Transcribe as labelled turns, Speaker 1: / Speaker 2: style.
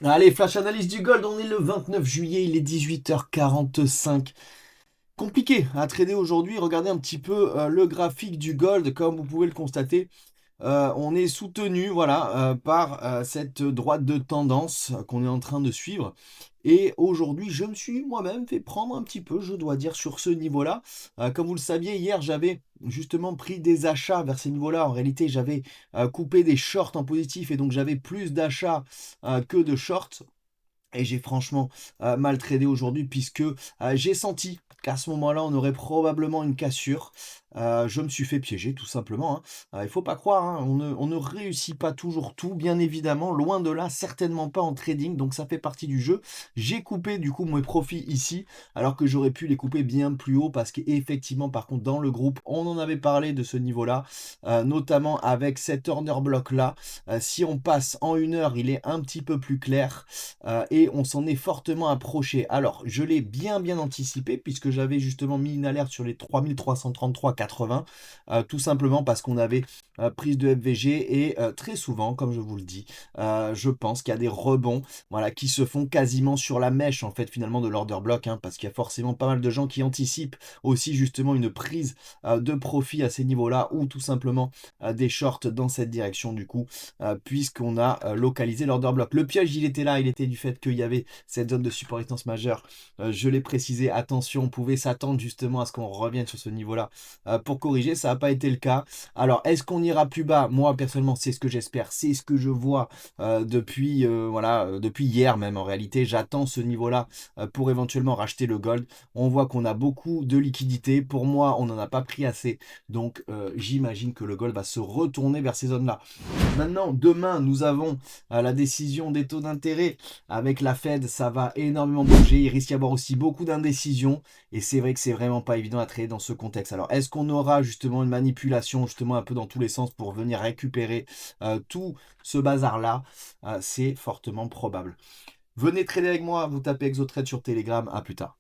Speaker 1: Allez, flash analyse du gold, on est le 29 juillet, il est 18h45. Compliqué à trader aujourd'hui, regardez un petit peu le graphique du gold, comme vous pouvez le constater. On est soutenu voilà, par cette droite de tendance qu'on est en train de suivre. Et aujourd'hui, je me suis moi-même fait prendre un petit peu, je dois dire, sur ce niveau-là. Comme vous le saviez, hier, j'avais justement pris des achats vers ces niveaux-là. En réalité, j'avais coupé des shorts en positif et donc j'avais plus d'achats que de shorts. Et j'ai franchement mal tradé aujourd'hui puisque j'ai senti qu'à ce moment-là, on aurait probablement une cassure. Je me suis fait piéger tout simplement, hein. Il faut pas croire, hein, on ne réussit pas toujours tout, bien évidemment, loin de là, certainement pas en trading, donc ça fait partie du jeu. J'ai coupé du coup mes profits ici, alors que j'aurais pu les couper bien plus haut parce qu'effectivement, par contre, dans le groupe, on en avait parlé de ce niveau-là, notamment avec cet order block là. Si on passe en 1 heure, il est un petit peu plus clair et on s'en est fortement approché. Alors, je l'ai bien anticipé puisque j'avais justement mis une alerte sur les 3333,80, tout simplement parce qu'on avait prise de FVG et très souvent, comme je vous le dis, je pense qu'il y a des rebonds voilà, qui se font quasiment sur la mèche en fait finalement de l'order block, hein, parce qu'il y a forcément pas mal de gens qui anticipent aussi justement une prise de profit à ces niveaux-là ou tout simplement des shorts dans cette direction du coup puisqu'on a localisé l'order block. Le piège, il était là, il était du fait qu'il y avait cette zone de support résistance majeure. Je l'ai précisé, attention, on pouvait s'attendre justement à ce qu'on revienne sur ce niveau-là pour corriger. Ça n'a pas été le cas. Alors, est-ce qu'on ira plus bas? Moi, personnellement, c'est ce que j'espère, c'est ce que je vois depuis, voilà, depuis hier même en réalité. J'attends ce niveau-là pour éventuellement racheter le gold. On voit qu'on a beaucoup de liquidités. Pour moi, on n'en a pas pris assez. Donc, j'imagine que le gold va se retourner vers ces zones-là. Maintenant, demain, nous avons la décision des taux d'intérêt avec la Fed. Ça va énormément bouger. Il risque d'y avoir aussi beaucoup d'indécisions. Et c'est vrai que c'est vraiment pas évident à trader dans ce contexte. Alors, est-ce qu'on aura justement une manipulation, justement un peu dans tous les sens pour venir récupérer tout ce bazar-là? C'est fortement probable. Venez trader avec moi. Vous tapez ExoTrade sur Telegram. À plus tard.